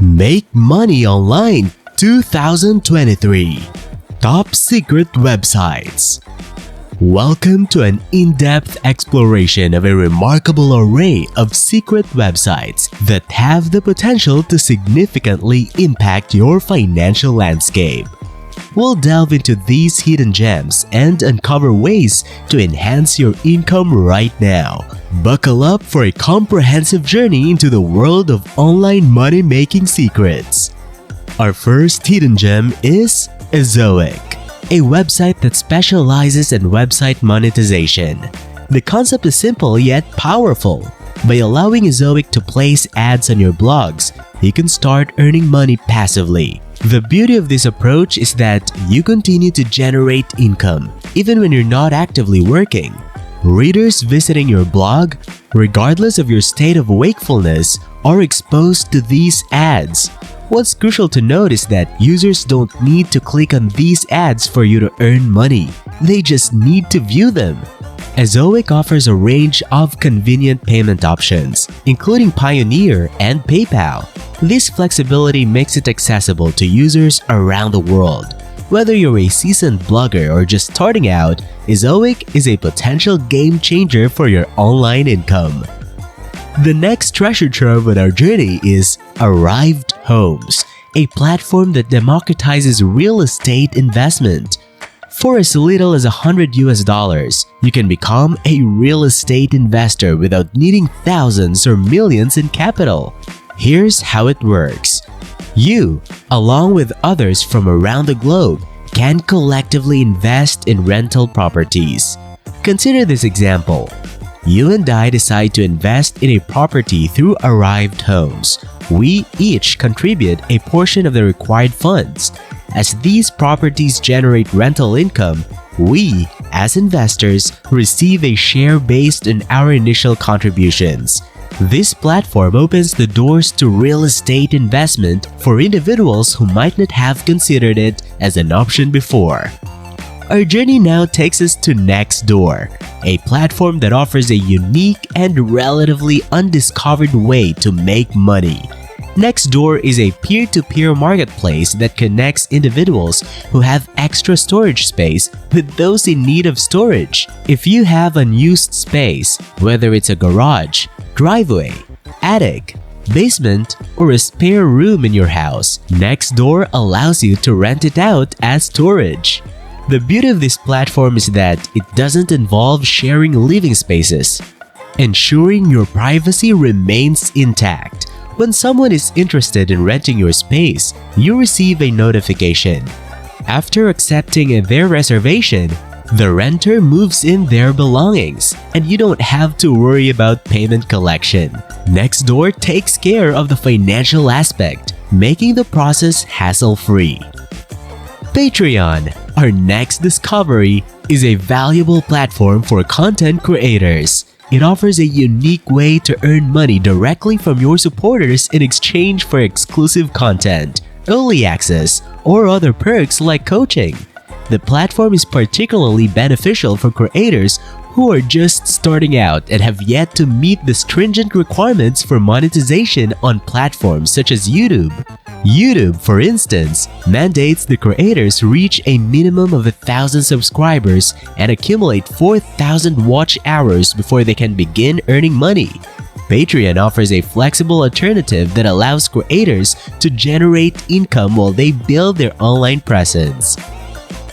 Make Money Online 2023 Top Secret Websites. Welcome to an in-depth exploration of a remarkable array of secret websites that have the potential to significantly impact your financial landscape. We'll delve into these hidden gems and uncover ways to enhance your income right now. Buckle up for a comprehensive journey into the world of online money-making secrets. Our first hidden gem is Ezoic, a website that specializes in website monetization. The concept is simple yet powerful. By allowing Ezoic to place ads on your blogs, you can start earning money passively. The beauty of this approach is that you continue to generate income even when you're not actively working. Readers visiting your blog, regardless of your state of wakefulness, are exposed to these ads. What's crucial to note is that users don't need to click on these ads for you to earn money. They just need to view them. Ezoic offers a range of convenient payment options, including Payoneer and PayPal. This flexibility makes it accessible to users around the world. Whether you're a seasoned blogger or just starting out, Ezoic is a potential game changer for your online income. The next treasure trove on our journey is Arrived Homes, a platform that democratizes real estate investment. For as little as $100, you can become a real estate investor without needing thousands or millions in capital. Here's how it works. You, along with others from around the globe, can collectively invest in rental properties. Consider this example. You and I decide to invest in a property through Arrived Homes. We each contribute a portion of the required funds. As these properties generate rental income, we, as investors, receive a share based on our initial contributions. This platform opens the doors to real estate investment for individuals who might not have considered it as an option before. Our journey now takes us to Nextdoor, a platform that offers a unique and relatively undiscovered way to make money. Nextdoor is a peer-to-peer marketplace that connects individuals who have extra storage space with those in need of storage. If you have unused space, whether it's a garage, driveway, attic, basement, or a spare room in your house, Nextdoor allows you to rent it out as storage. The beauty of this platform is that it doesn't involve sharing living spaces, ensuring your privacy remains intact. When someone is interested in renting your space, you receive a notification. After accepting their reservation, the renter moves in their belongings, and you don't have to worry about payment collection. Nextdoor takes care of the financial aspect, making the process hassle-free. Patreon, our next discovery, is a valuable platform for content creators. It offers a unique way to earn money directly from your supporters in exchange for exclusive content, early access, or other perks like coaching. The platform is particularly beneficial for creators who are just starting out and have yet to meet the stringent requirements for monetization on platforms such as YouTube. YouTube, for instance, mandates the creators reach a minimum of 1,000 subscribers and accumulate 4,000 watch hours before they can begin earning money. Patreon offers a flexible alternative that allows creators to generate income while they build their online presence.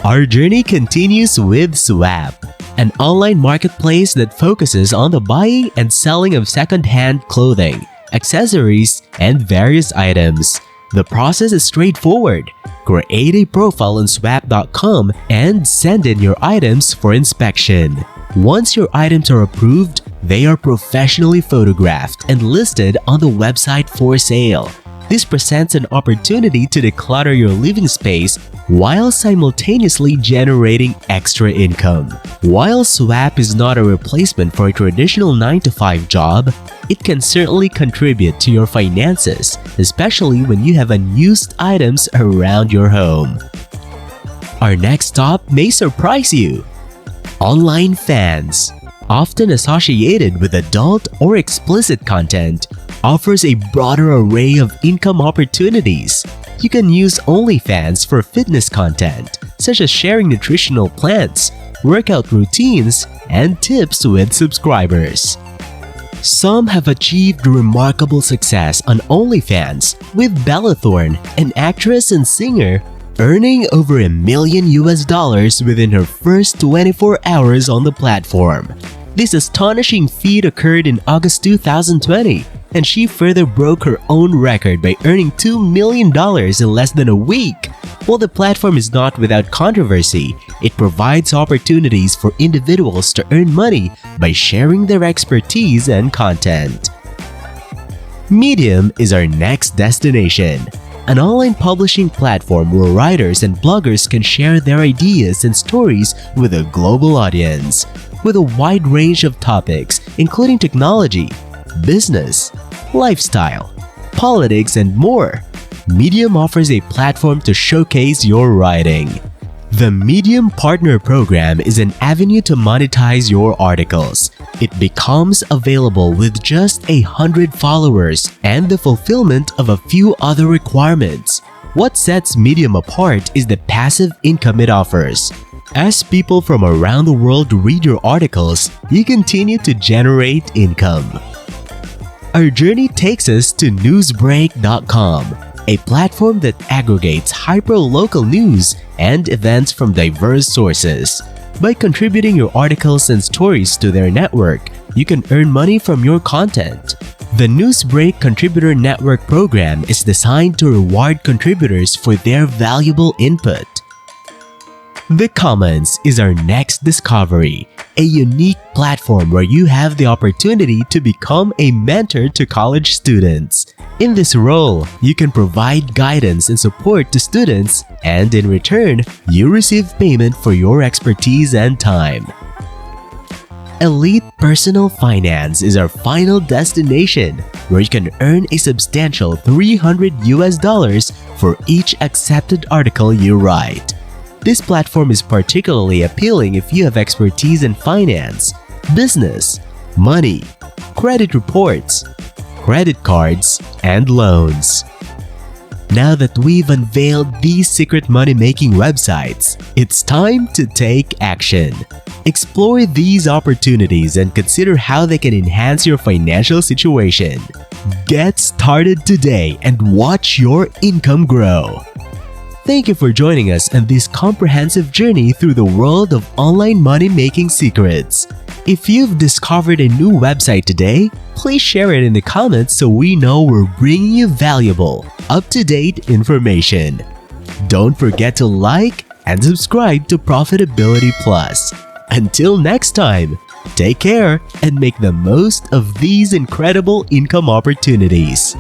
Our journey continues with Swap, an online marketplace that focuses on the buying and selling of second-hand clothing, accessories, and various items. The process is straightforward. Create a profile on swap.com and send in your items for inspection. Once your items are approved, they are professionally photographed and listed on the website for sale. This presents an opportunity to declutter your living space while simultaneously generating extra income. While Swap is not a replacement for a traditional 9-to-5 job, it can certainly contribute to your finances, especially when you have unused items around your home. Our next stop may surprise you. Online fans. Often associated with adult or explicit content, offers a broader array of income opportunities. You can use OnlyFans for fitness content, such as sharing nutritional plans, workout routines, and tips with subscribers. Some have achieved remarkable success on OnlyFans, with Bella Thorne, an actress and singer, earning over $1 million within her first 24 hours on the platform. This astonishing feat occurred in August 2020, and she further broke her own record by earning $2 million in less than a week. While the platform is not without controversy, it provides opportunities for individuals to earn money by sharing their expertise and content. Medium is our next destination, an online publishing platform where writers and bloggers can share their ideas and stories with a global audience. With a wide range of topics, including technology, business, lifestyle, politics, and more, Medium offers a platform to showcase your writing. The Medium Partner Program is an avenue to monetize your articles. It becomes available with just 100 followers and the fulfillment of a few other requirements. What sets Medium apart is the passive income it offers. As people from around the world read your articles, you continue to generate income. Our journey takes us to Newsbreak.com, a platform that aggregates hyper-local news and events from diverse sources. By contributing your articles and stories to their network, you can earn money from your content. The Newsbreak Contributor Network program is designed to reward contributors for their valuable input. The Commons is our next discovery, a unique platform where you have the opportunity to become a mentor to college students. In this role, you can provide guidance and support to students, and in return, you receive payment for your expertise and time. Elite Personal Finance is our final destination, where you can earn a substantial $300 for each accepted article you write. This platform is particularly appealing if you have expertise in finance, business, money, credit reports, credit cards, and loans. Now that we've unveiled these secret money-making websites, it's time to take action. Explore these opportunities and consider how they can enhance your financial situation. Get started today and watch your income grow. Thank you for joining us on this comprehensive journey through the world of online money-making secrets. If you've discovered a new website today, please share it in the comments so we know we're bringing you valuable, up-to-date information. Don't forget to like and subscribe to Profitability Plus. Until next time, take care and make the most of these incredible income opportunities.